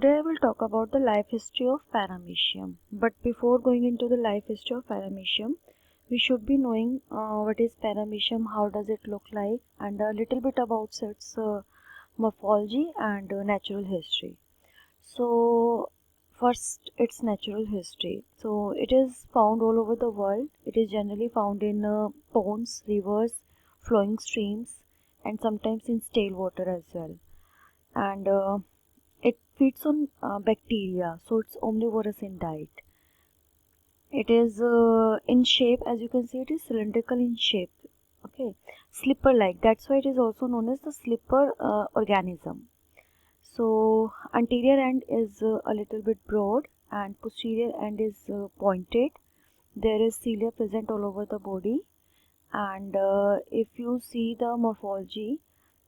Today I will talk about the life history of Paramecium. But before going into the life history of Paramecium, we should be knowing what is Paramecium, how does it look like, and a little bit about its morphology and natural history. So first, its natural history. So it is found all over the world. It is generally found in ponds, rivers, flowing streams, and sometimes in stale water as well. And it feeds on bacteria, so it's omnivorous in diet. It is in shape, as you can see, it is cylindrical in shape. Okay, slipper-like. That's why it is also known as the slipper organism. So anterior end is a little bit broad and posterior end is pointed. There is cilia present all over the body, and if you see the morphology,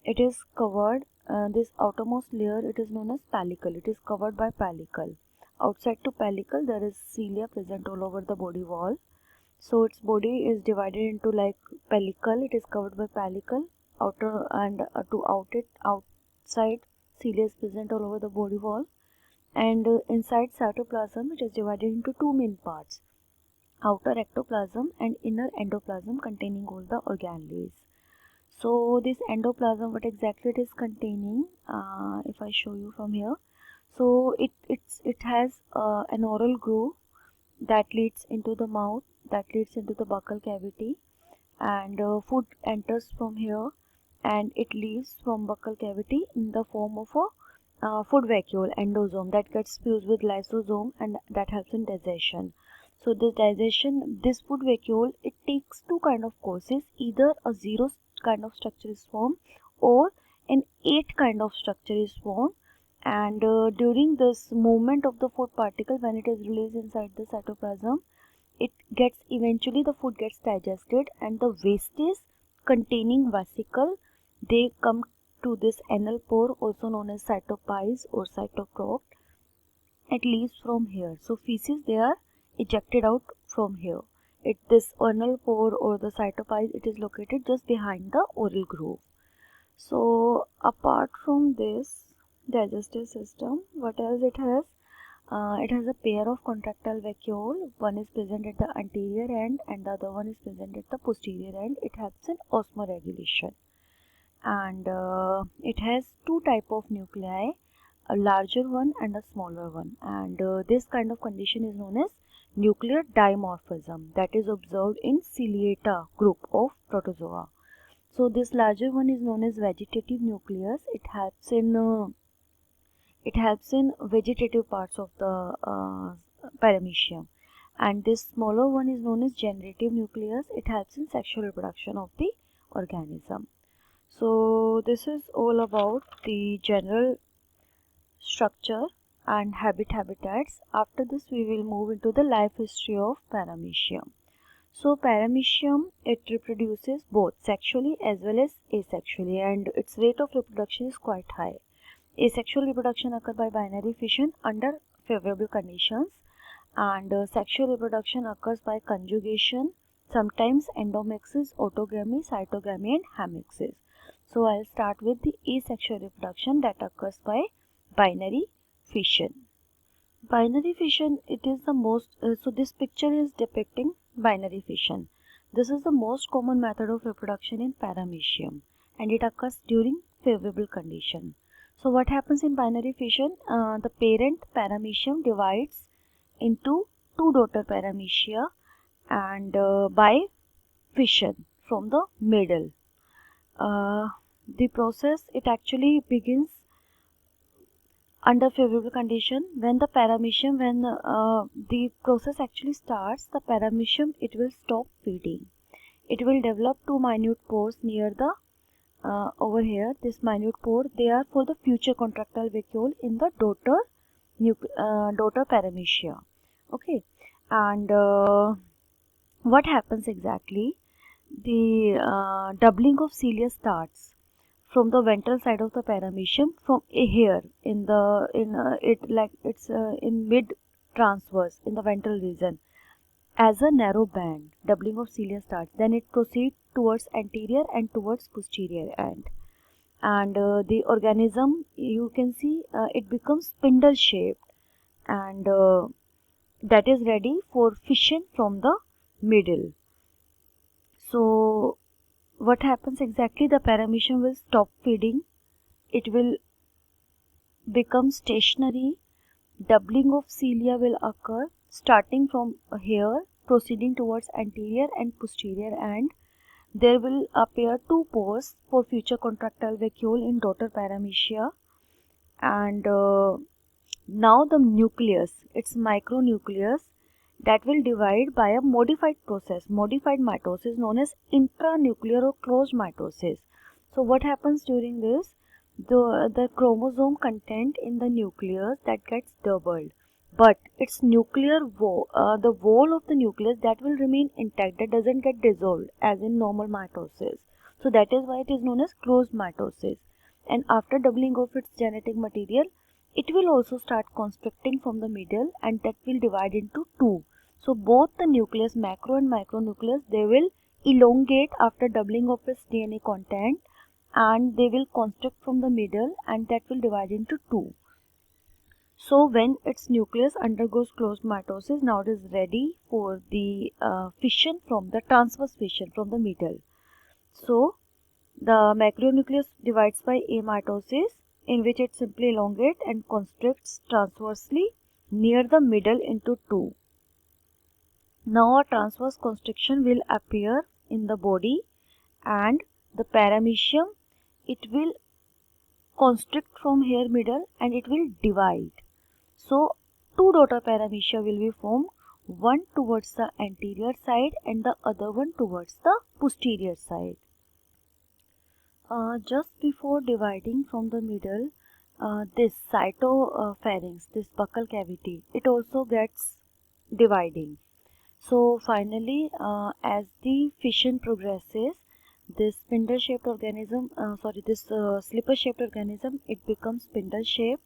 it is covered, this outermost layer, it is known as pellicle. It is covered by pellicle. Outside to pellicle there is cilia present all over the body wall. So its body is divided into like pellicle, it is covered by pellicle, outer and outside cilia is present all over the body wall, and inside cytoplasm it is divided into two main parts, outer ectoplasm and inner endoplasm containing all the organelles. So this endoplasm, what exactly it is containing, if I show you from here, so it has an oral groove that leads into the mouth, that leads into the buccal cavity, and food enters from here and it leaves from buccal cavity in the form of a food vacuole, endosome, that gets fused with lysosome and that helps in digestion. So this food vacuole, it takes two kind of courses, either a 0 kind of structure is formed or an 8 kind of structure is formed, and during this movement of the food particle, when it is released inside the cytoplasm, it gets eventually the food gets digested and the wastage containing vesicle, they come to this anal pore, also known as cytopise or cytocroft. It leaves from here. So feces, they are ejected out from here. This anal pore or the cytopise, it is located just behind the oral groove. So apart from this digestive system, what else it has? It has a pair of contractile vacuole. One is present at the anterior end and the other one is present at the posterior end. It helps in osmoregulation. And it has two type of nuclei, a larger one and a smaller one. And this kind of condition is known as nuclear dimorphism, that is observed in ciliata group of protozoa. So this larger one is known as vegetative nucleus. It helps in vegetative parts of the paramecium, and this smaller one is known as generative nucleus. It helps in sexual reproduction of the organism. So this is all about the general structure and habitats. After this we will move into the life history of Paramecium. So Paramecium, it reproduces both sexually as well as asexually, and its rate of reproduction is quite high. Asexual reproduction occurs by binary fission under favorable conditions, and sexual reproduction occurs by conjugation, sometimes endomixis, autogamy, cytogamy and hemixis. So I'll start with the asexual reproduction that occurs by binary fission. Binary fission, it is the most, so this picture is depicting binary fission. This is the most common method of reproduction in Paramecium and it occurs during favorable condition. So what happens in binary fission? The parent Paramecium divides into two daughter Paramecia, and by fission from the middle. The process, it actually begins under favorable condition. When the Paramecium, when the process actually starts, the Paramecium, it will stop feeding. It will develop two minute pores near the over here, this minute pore, they are for the future contractile vacuole in the daughter Paramecium. Okay, and what happens exactly? The doubling of cilia starts from the ventral side of the Paramecium, from here in the in mid transverse in the ventral region, as a narrow band. Doubling of cilia starts, then it proceeds towards anterior and towards posterior end, and the organism, you can see it becomes spindle shaped, and that is ready for fission from the middle. So what happens exactly? The paramecium will stop feeding, it will become stationary, doubling of cilia will occur starting from here, proceeding towards anterior and posterior end. There will appear two pores for future contractile vacuole in daughter Paramecium, and now the nucleus, its micronucleus, that will divide by a modified process, modified mitosis known as intranuclear or closed mitosis. So what happens during this? The chromosome content in the nucleus that gets doubled, but its nuclear wall, the wall of the nucleus, that will remain intact, that doesn't get dissolved as in normal mitosis. So that is why it is known as closed mitosis. And after doubling of its genetic material, it will also start constricting from the middle, and that will divide into two. So both the nucleus, macro and micronucleus, they will elongate after doubling of its DNA content, and they will constrict from the middle, and that will divide into two. So when its nucleus undergoes closed mitosis, now it is ready for the fission from the transverse fission from the middle. So the macronucleus divides by amitosis, in which it simply elongates and constricts transversely near the middle into two. Now a transverse constriction will appear in the body, and the paramecium, it will constrict from here middle and it will divide. So two daughter paramecium will be formed, one towards the anterior side and the other one towards the posterior side. Just before dividing from the middle, this cytopharynx, this buccal cavity, it also gets dividing. So finally, as the fission progresses, this spindle-shaped organism, this slipper-shaped organism, it becomes spindle-shaped.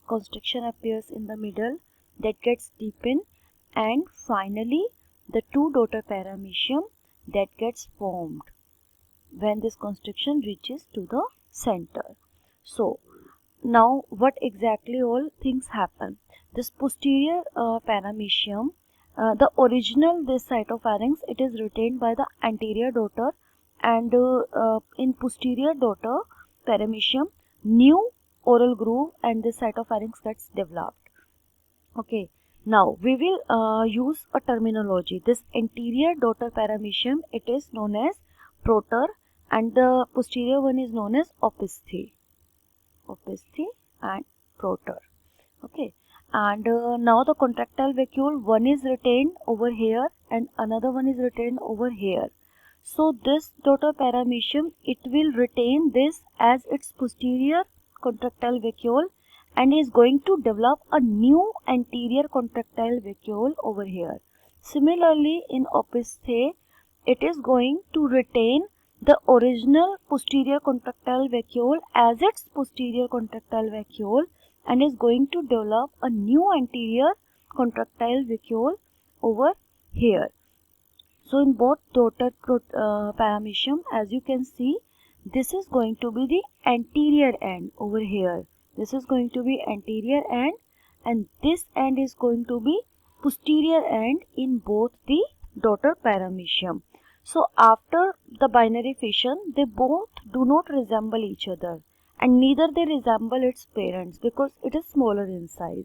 Constriction appears in the middle, that gets deepened, and finally, the two daughter paramecium, that gets formed when this constriction reaches to the center. So now what exactly all things happen? This posterior paramecium, the original this cytopharynx, it is retained by the anterior daughter, and in posterior daughter paramecium, new oral groove and this cytopharynx gets developed. Okay, now we will use a terminology. This anterior daughter paramecium, it is known as proter, and the posterior one is known as opisthe and proter. Okay, and now the contractile vacuole, one is retained over here and another one is retained over here. So this daughter paramecium, it will retain this as its posterior contractile vacuole and is going to develop a new anterior contractile vacuole over here. Similarly, in opisthe, it is going to retain the original posterior contractile vacuole as its posterior contractile vacuole and is going to develop a new anterior contractile vacuole over here. So in both daughter paramecium, as you can see, this is going to be the anterior end over here. This is going to be anterior end, and this end is going to be posterior end in both the daughter paramecium. So after the binary fission, they both do not resemble each other, and neither they resemble its parents because it is smaller in size.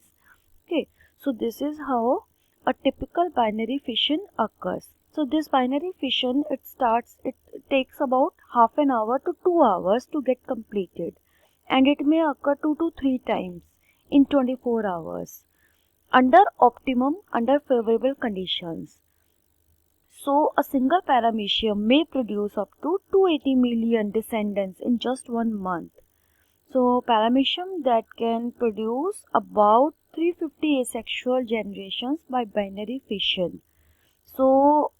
Okay, so this is how a typical binary fission occurs. So this binary fission, it takes about half an hour to 2 hours to get completed, and it may occur 2 to 3 times in 24 hours under favorable conditions. So a single paramecium may produce up to 280 million descendants in just 1 month. So paramecium that can produce about 350 asexual generations by binary fission. So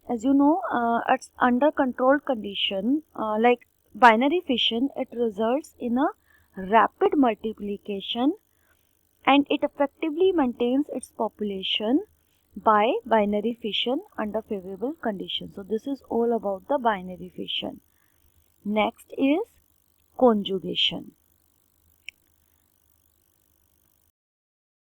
as you know, it's under controlled condition, like binary fission, it results in a rapid multiplication and it effectively maintains its population by binary fission under favorable conditions. So this is all about the binary fission. Next is conjugation.